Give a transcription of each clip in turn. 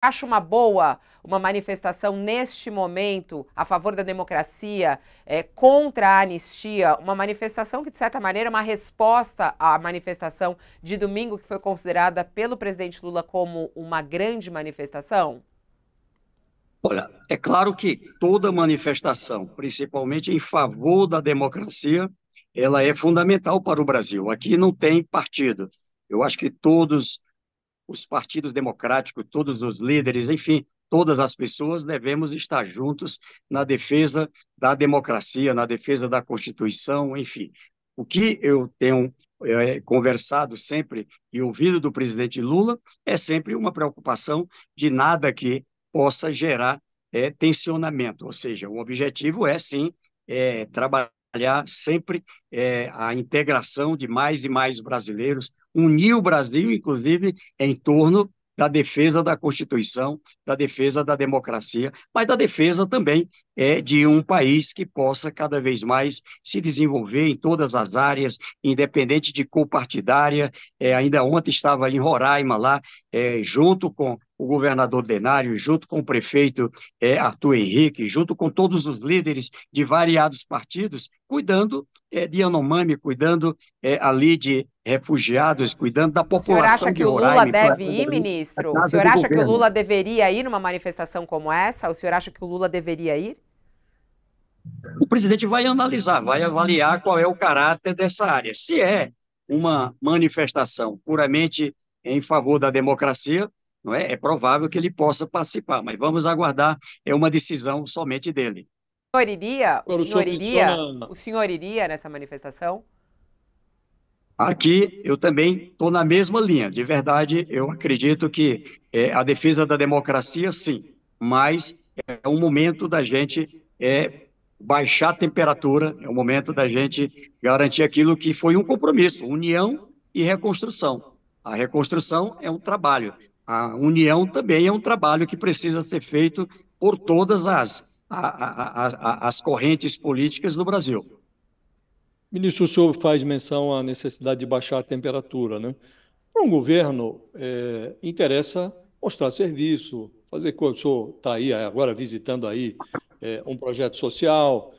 acha uma boa uma manifestação neste momento a favor da democracia, contra a anistia, uma manifestação que, de certa maneira, é uma resposta à manifestação de domingo, que foi considerada pelo presidente Lula como uma grande manifestação? Olha, é claro que toda manifestação, principalmente em favor da democracia, ela é fundamental para o Brasil. Aqui não tem partido. Eu acho que todos os partidos democráticos, todos os líderes, enfim, todas as pessoas devemos estar juntos na defesa da democracia, na defesa da Constituição, enfim. O que eu tenho conversado sempre e ouvido do presidente Lula é sempre uma preocupação de nada que possa gerar tensionamento, ou seja, o objetivo é sim trabalhar sempre a integração de mais e mais brasileiros, unir o Brasil, inclusive, em torno da defesa da Constituição, da defesa da democracia, mas da defesa também de um país que possa cada vez mais se desenvolver em todas as áreas, independente de cor partidária. Ainda ontem estava em Roraima, lá, junto com o governador Denário, junto com o prefeito Arthur Henrique, junto com todos os líderes de variados partidos, cuidando de Yanomami, cuidando ali de refugiados, cuidando da O senhor acha população de que o Lula Roraima, deve implantando ir, ali a ministro? O Casa senhor do acha que o Governo. Lula deveria ir numa manifestação como essa? O senhor acha que o Lula deveria ir? O presidente vai analisar, vai avaliar qual é o caráter dessa área. Se é uma manifestação puramente em favor da democracia, não é? É provável que ele possa participar, mas vamos aguardar, é uma decisão somente dele. O senhor iria? O Agora, o senhor senhor iria? menciona. O senhor iria nessa manifestação? Aqui eu também estou na mesma linha. De verdade, eu acredito que a defesa da democracia, sim, mas é um momento da gente baixar a temperatura, é um momento da gente garantir aquilo que foi um compromisso, união e reconstrução. A reconstrução é um trabalho, a união também é um trabalho que precisa ser feito por todas as correntes políticas do Brasil. Ministro, o senhor faz menção à necessidade de baixar a temperatura, né? Para um governo, interessa mostrar serviço, fazer coisa. O senhor está aí agora visitando aí um projeto social,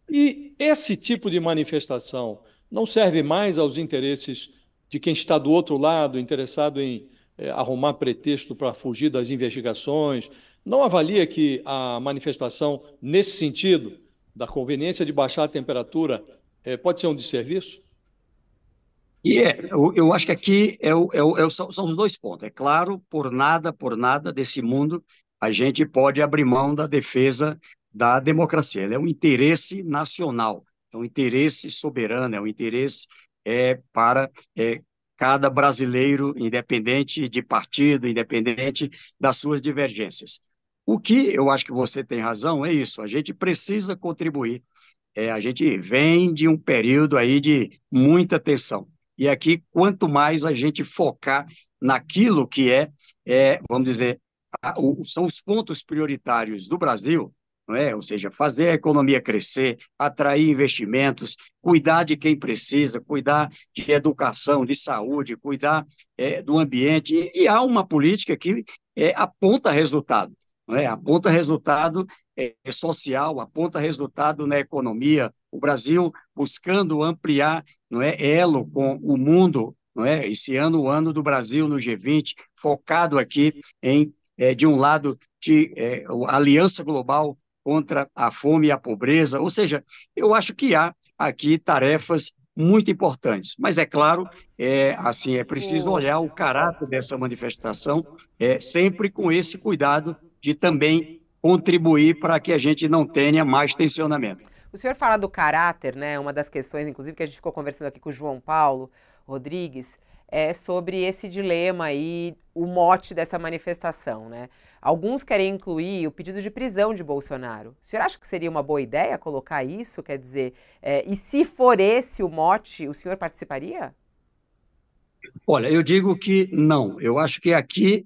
e esse tipo de manifestação não serve mais aos interesses de quem está do outro lado, interessado em arrumar pretexto para fugir das investigações. Não avalia que a manifestação, nesse sentido, da conveniência de baixar a temperatura, pode ser um desserviço? Eu acho que aqui são os dois pontos. É claro, por nada desse mundo, a gente pode abrir mão da defesa da democracia. Ela é um interesse nacional, é um interesse soberano, é um interesse para cada brasileiro, independente de partido, independente das suas divergências. O que eu acho que você tem razão é isso, a gente precisa contribuir. A gente vem de um período aí de muita tensão. E aqui, quanto mais a gente focar naquilo que vamos dizer, são os pontos prioritários do Brasil, não é? Ou seja, fazer a economia crescer, atrair investimentos, cuidar de quem precisa, cuidar de educação, de saúde, cuidar do ambiente. E há uma política que aponta resultado, não é? Aponta resultado social, aponta resultado na economia. O Brasil buscando ampliar, não é, elo com o mundo, não é? Esse ano, o ano do Brasil no G20, focado aqui em, de um lado, de aliança global contra a fome e a pobreza. Ou seja, eu acho que há aqui tarefas muito importantes. Mas é claro, assim, é preciso O, olhar o caráter dessa manifestação, sempre com esse cuidado de também contribuir para que a gente não tenha mais tensionamento. o senhor fala do caráter, né? Uma das questões, inclusive, que a gente ficou conversando aqui com o João Paulo Rodrigues, é sobre esse dilema aí, o mote dessa manifestação, né? Alguns querem incluir o pedido de prisão de Bolsonaro. O senhor acha que seria uma boa ideia colocar isso? Quer dizer, e se for esse o mote, o senhor participaria? Olha, eu digo que não. Eu acho que aqui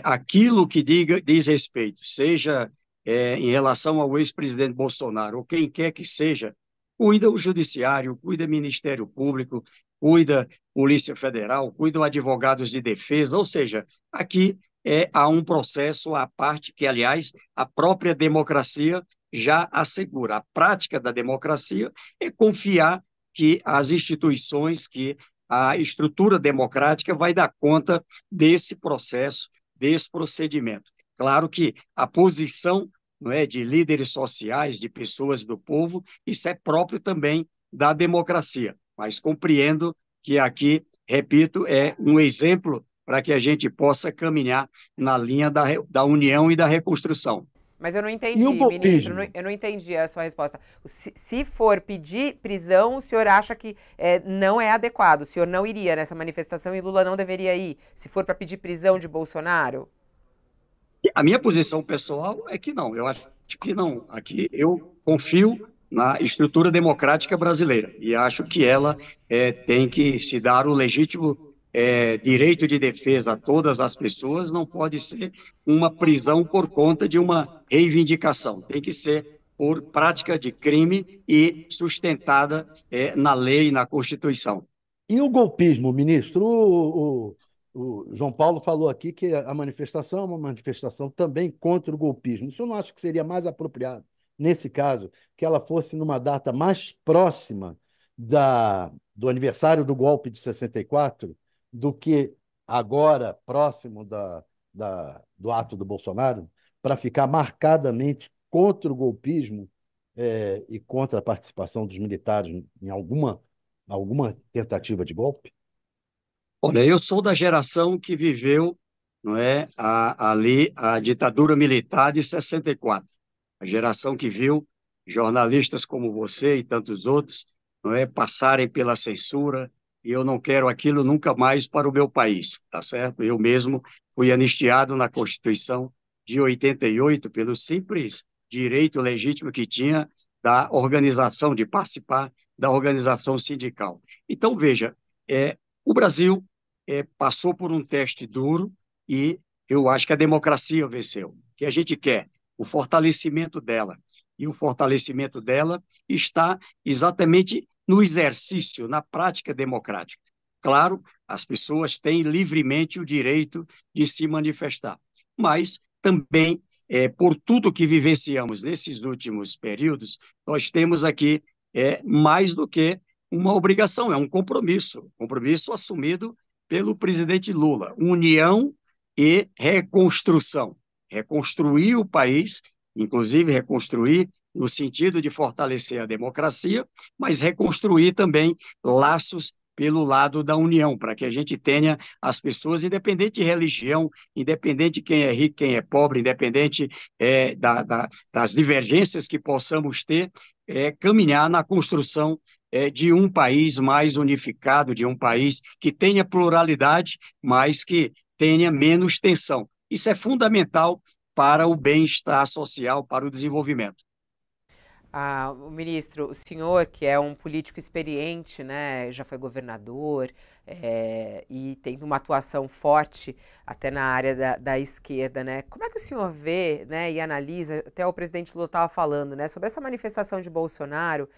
aquilo que diz respeito, seja em relação ao ex-presidente Bolsonaro ou quem quer que seja, cuida o Judiciário, cuida o Ministério Público, cuida a Polícia Federal, cuida os advogados de defesa, ou seja, aqui há um processo à parte que, aliás, a própria democracia já assegura. A prática da democracia é confiar que as instituições, que a estrutura democrática vai dar conta desse processo, desse procedimento. Claro que a posição, não é, de líderes sociais, de pessoas do povo, isso é próprio também da democracia, mas compreendo que aqui, repito, é um exemplo para que a gente possa caminhar na linha da união e da reconstrução. Mas eu não E o entendi, ministro, golpismo? eu não entendi a sua resposta. Se for pedir prisão, o senhor acha que não é adequado? O senhor não iria nessa manifestação e Lula não deveria ir? Se for para pedir prisão de Bolsonaro? A minha posição pessoal é que não, eu acho que não. Aqui eu confio na estrutura democrática brasileira e acho que ela tem que se dar o legítimo direito de defesa a todas as pessoas, não pode ser uma prisão por conta de uma reivindicação, tem que ser por prática de crime e sustentada na lei e na Constituição. E o golpismo, ministro? O João Paulo falou aqui que a manifestação é uma manifestação também contra o golpismo. O senhor não acha que seria mais apropriado, nesse caso, que ela fosse numa data mais próxima do aniversário do golpe de 64 do que agora, próximo do ato do Bolsonaro, para ficar marcadamente contra o golpismo e contra a participação dos militares em alguma tentativa de golpe? Olha, eu sou da geração que viveu, não é, ali a ditadura militar de 64. A geração que viu jornalistas como você e tantos outros, não é, passarem pela censura, e eu não quero aquilo nunca mais para o meu país, tá certo? Eu mesmo fui anistiado na Constituição de 88 pelo simples direito legítimo que tinha da organização, de participar da organização sindical. Então, veja, o Brasil passou por um teste duro e eu acho que a democracia venceu. O que a gente quer? O fortalecimento dela. E o fortalecimento dela está exatamente no exercício, na prática democrática. Claro, as pessoas têm livremente o direito de se manifestar, mas também, por tudo que vivenciamos nesses últimos períodos, nós temos aqui mais do que uma obrigação, é um compromisso assumido pelo presidente Lula, união e reconstrução. Reconstruir o país, inclusive reconstruir no sentido de fortalecer a democracia, mas reconstruir também laços pelo lado da união, para que a gente tenha as pessoas, independente de religião, independente de quem é rico, quem é pobre, independente das divergências que possamos ter, caminhar na construção de um país mais unificado, de um país que tenha pluralidade, mas que tenha menos tensão. Isso é fundamental para o bem-estar social, para o desenvolvimento. O ministro, o senhor, que é um político experiente, né, já foi governador e tem uma atuação forte até na área da esquerda, né? Como é que o senhor vê, né, e analisa, até o presidente Lula estava falando, né, sobre essa manifestação de Bolsonaro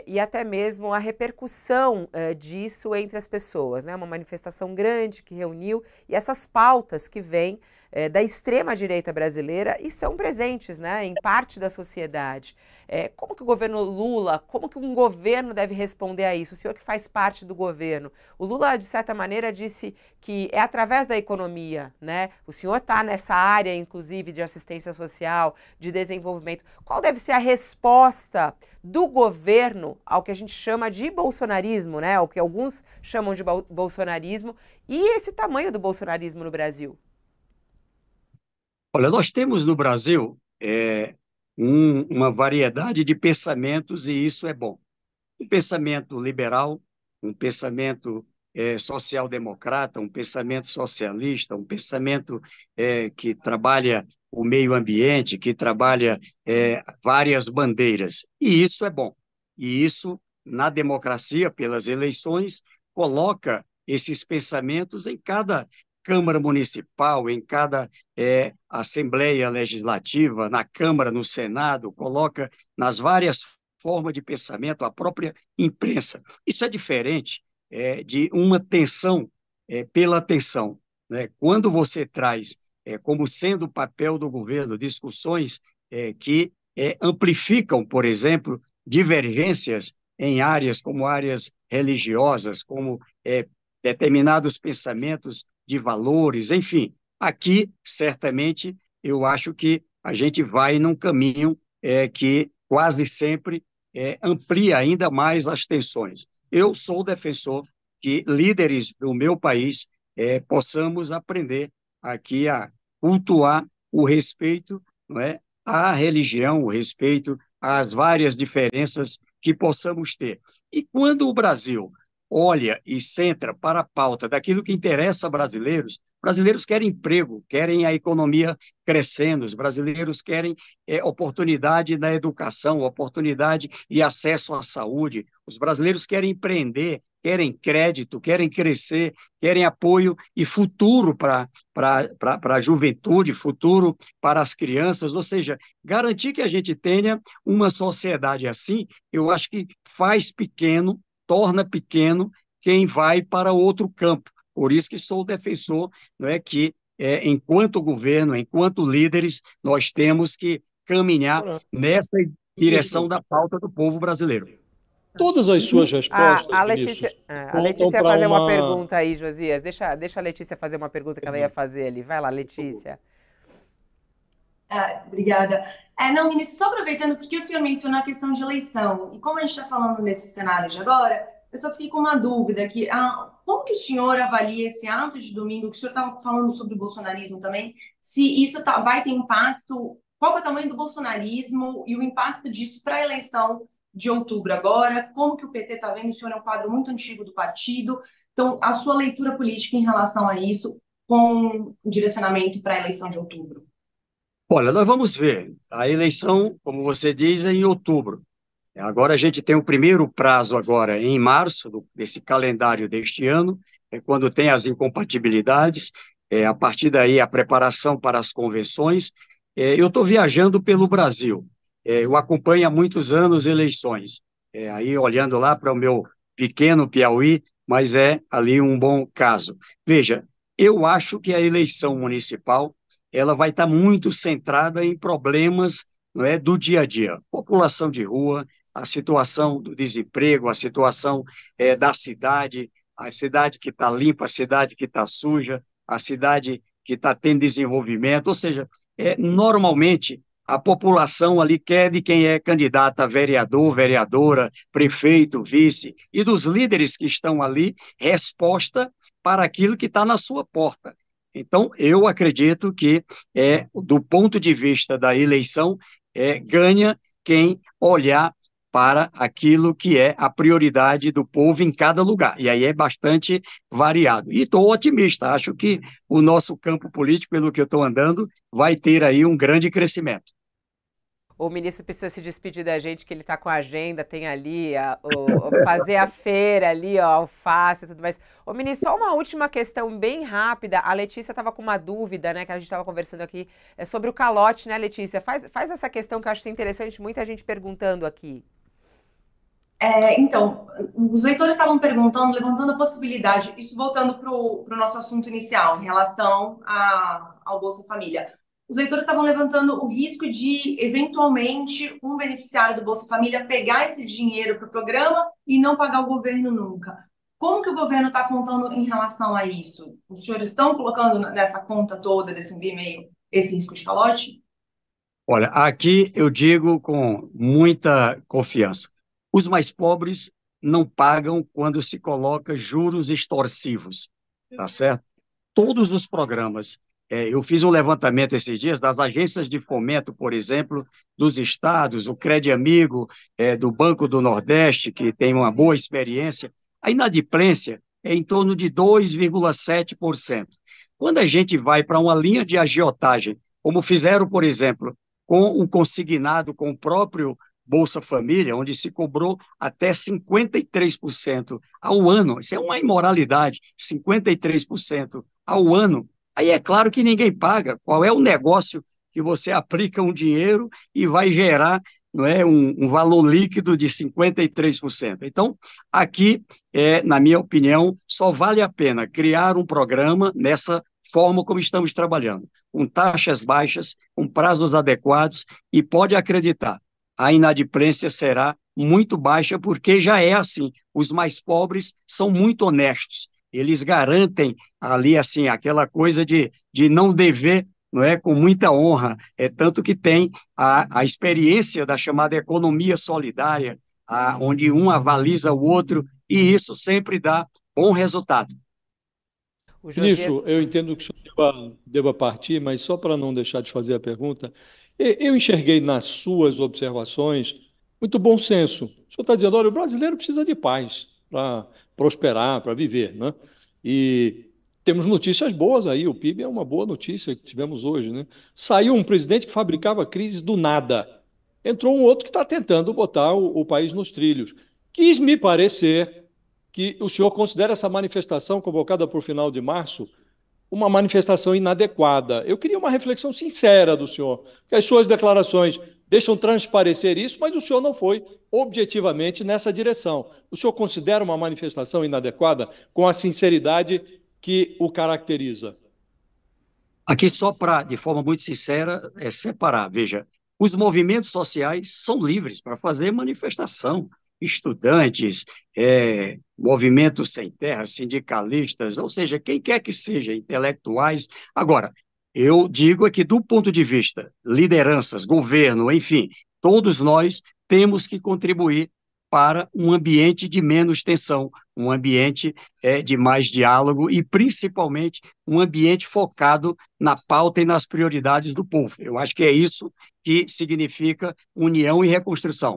e até mesmo a repercussão disso entre as pessoas, né? Uma manifestação grande que reuniu e essas pautas que vêm da extrema-direita brasileira e são presentes, né, em parte da sociedade. Como que o governo Lula, como que um governo deve responder a isso? O senhor que faz parte do governo. O Lula, de certa maneira, disse que é através da economia, né? O senhor está nessa área, inclusive, de assistência social, de desenvolvimento. Qual deve ser a resposta do governo ao que a gente chama de bolsonarismo, né? Ao que alguns chamam de bolsonarismo, e esse tamanho do bolsonarismo no Brasil? Olha, nós temos no Brasil uma variedade de pensamentos e isso é bom. Um pensamento liberal, um pensamento social-democrata, um pensamento socialista, um pensamento que trabalha o meio ambiente, que trabalha várias bandeiras. E isso é bom. E isso, na democracia, pelas eleições, coloca esses pensamentos em cada Câmara Municipal, em cada Assembleia Legislativa, na Câmara, no Senado, coloca nas várias formas de pensamento, a própria imprensa. Isso é diferente de uma tensão pela tensão, né? Quando você traz como sendo o papel do governo, discussões que amplificam, por exemplo, divergências em áreas como áreas religiosas, como determinados pensamentos de valores, enfim. Aqui, certamente, eu acho que a gente vai num caminho que quase sempre amplia ainda mais as tensões. Eu sou defensor que líderes do meu país possamos aprender aqui a cultuar o respeito, não é, à religião, o respeito às várias diferenças que possamos ter. E quando o Brasil olha e centra para a pauta daquilo que interessa a brasileiros querem emprego, querem a economia crescendo, os brasileiros querem oportunidade na educação, oportunidade e acesso à saúde, os brasileiros querem empreender, querem crédito, querem crescer, querem apoio e futuro para a juventude, futuro para as crianças, ou seja, garantir que a gente tenha uma sociedade assim, eu acho que faz pequeno, torna pequeno quem vai para outro campo. Por isso que sou defensor, não é, que, enquanto governo, enquanto líderes, nós temos que caminhar nessa direção Ministro, da pauta do povo brasileiro. todas as suas respostas, A ministro, Letícia, a contam Letícia ia para fazer uma uma. pergunta aí, Josias. Deixa a Letícia fazer uma pergunta que ela ia fazer ali. Vai lá, Letícia. Obrigada. Não, ministro, só aproveitando, porque o senhor mencionou a questão de eleição, e como a gente está falando nesse cenário de agora, eu só fico com uma dúvida aqui. Como que o senhor avalia esse ato de domingo, que o senhor estava falando sobre o bolsonarismo também, se isso vai ter impacto, qual é o tamanho do bolsonarismo e o impacto disso para a eleição de outubro agora, como que o PT está vendo, o senhor é um quadro muito antigo do partido, então a sua leitura política em relação a isso, com direcionamento para a eleição de outubro. Olha, nós vamos ver. A eleição, como você diz, é em outubro. Agora a gente tem o primeiro prazo agora em março desse calendário deste ano, quando tem as incompatibilidades, a partir daí a preparação para as convenções. Eu estou viajando pelo Brasil, eu acompanho há muitos anos eleições, aí olhando lá para o meu pequeno Piauí, mas é ali um bom caso. Veja, eu acho que a eleição municipal ela vai estar muito centrada em problemas, não é, do dia a dia, população de rua, a situação do desemprego, a situação da cidade, a cidade que está limpa, a cidade que está suja, a cidade que está tendo desenvolvimento, ou seja, normalmente a população ali quer de quem é candidato a vereador, vereadora, prefeito, vice, e dos líderes que estão ali, resposta para aquilo que está na sua porta. Então, eu acredito que, do ponto de vista da eleição, ganha quem olhar para aquilo que é a prioridade do povo em cada lugar. E aí é bastante variado. E estou otimista, acho que o nosso campo político, pelo que eu estou andando, vai ter aí um grande crescimento. O ministro precisa se despedir da gente, que ele está com a agenda, tem ali, fazer a feira ali, ó, alface e tudo mais. Ô, ministro, só uma última questão bem rápida. A Letícia estava com uma dúvida, né, que a gente estava conversando aqui, sobre o calote, né, Letícia? Faz essa questão que eu acho interessante, muita gente perguntando aqui. Então, os leitores estavam perguntando, levantando a possibilidade, isso voltando para o nosso assunto inicial, em relação ao Bolsa Família. Os leitores estavam levantando o risco de, eventualmente, um beneficiário do Bolsa Família pegar esse dinheiro para o programa e não pagar o governo nunca. Como que o governo está contando em relação a isso? Os senhores estão colocando nessa conta toda, desse e-mail, esse risco de calote? Olha, aqui eu digo com muita confiança. Os mais pobres não pagam quando se coloca juros extorsivos, tá certo? Todos os programas. Eu fiz um levantamento esses dias das agências de fomento, por exemplo, dos estados, o Crédito Amigo, do Banco do Nordeste, que tem uma boa experiência. A inadimplência é em torno de 2,7%. Quando a gente vai para uma linha de agiotagem, como fizeram, por exemplo, com o consignado, com o próprio Bolsa Família, onde se cobrou até 53% ao ano, isso é uma imoralidade, 53% ao ano. Aí é claro que ninguém paga. Qual é o negócio que você aplica um dinheiro e vai gerar, não é, um valor líquido de 53%? Então, aqui, na minha opinião, só vale a pena criar um programa nessa forma como estamos trabalhando, com taxas baixas, com prazos adequados, e pode acreditar, a inadimplência será muito baixa, porque já é assim. Os mais pobres são muito honestos, eles garantem ali assim aquela coisa de não dever, não é, com muita honra, tanto que tem a experiência da chamada economia solidária, onde um avaliza o outro, e isso sempre dá bom resultado. O Josias... Ministro, eu entendo que o senhor deva partir, mas só para não deixar de fazer a pergunta, eu enxerguei nas suas observações muito bom senso. O senhor está dizendo, olha, o brasileiro precisa de paz para prosperar, para viver, né? E temos notícias boas aí, o PIB é uma boa notícia que tivemos hoje, né? Saiu um presidente que fabricava crises do nada. Entrou um outro que está tentando botar o país nos trilhos. Quis me parecer que o senhor considera essa manifestação convocada para o final de março uma manifestação inadequada. Eu queria uma reflexão sincera do senhor, porque as suas declarações deixam transparecer isso, mas o senhor não foi objetivamente nessa direção. O senhor considera uma manifestação inadequada com a sinceridade que o caracteriza? Aqui, só para, de forma muito sincera, separar. Veja, os movimentos sociais são livres para fazer manifestação. Estudantes, movimentos sem terra, sindicalistas, ou seja, quem quer que seja, intelectuais. Agora, eu digo aqui, do ponto de vista lideranças, governo, enfim, todos nós temos que contribuir para um ambiente de menos tensão, um ambiente de mais diálogo e, principalmente, um ambiente focado na pauta e nas prioridades do povo. Eu acho que é isso que significa união e reconstrução.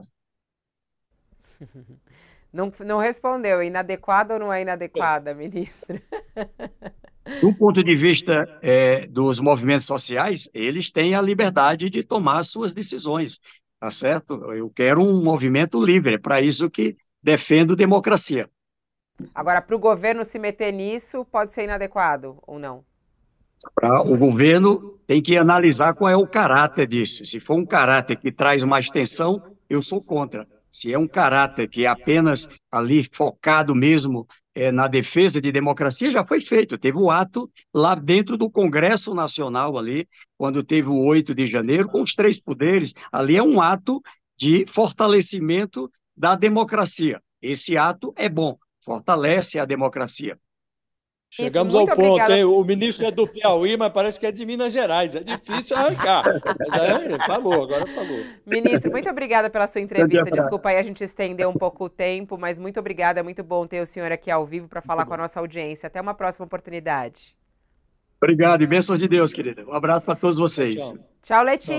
Não respondeu. Inadequada ou não é inadequada, ministro? Do ponto de vista dos movimentos sociais, eles têm a liberdade de tomar suas decisões, tá certo? Eu quero um movimento livre, é para isso que defendo democracia. Agora, para o governo se meter nisso, pode ser inadequado ou não? O governo tem que analisar qual é o caráter disso. Se for um caráter que traz mais tensão, eu sou contra. Se é um caráter que é apenas ali focado mesmo na defesa de democracia, já foi feito. Teve um ato lá dentro do Congresso Nacional, ali, quando teve o 8 de janeiro, com os 3 poderes. Ali é um ato de fortalecimento da democracia. Esse ato é bom, fortalece a democracia. Chegamos ao ponto, hein? O ministro é do Piauí, mas parece que é de Minas Gerais. É difícil arrancar. Mas falou, agora falou. Ministro, muito obrigada pela sua entrevista. Desculpa aí a gente estender um pouco o tempo, mas muito obrigada. É muito bom ter o senhor aqui ao vivo para falar com a nossa audiência. Até uma próxima oportunidade. Obrigado e bênçãos de Deus, querida. Um abraço para todos vocês. Tchau, Letícia.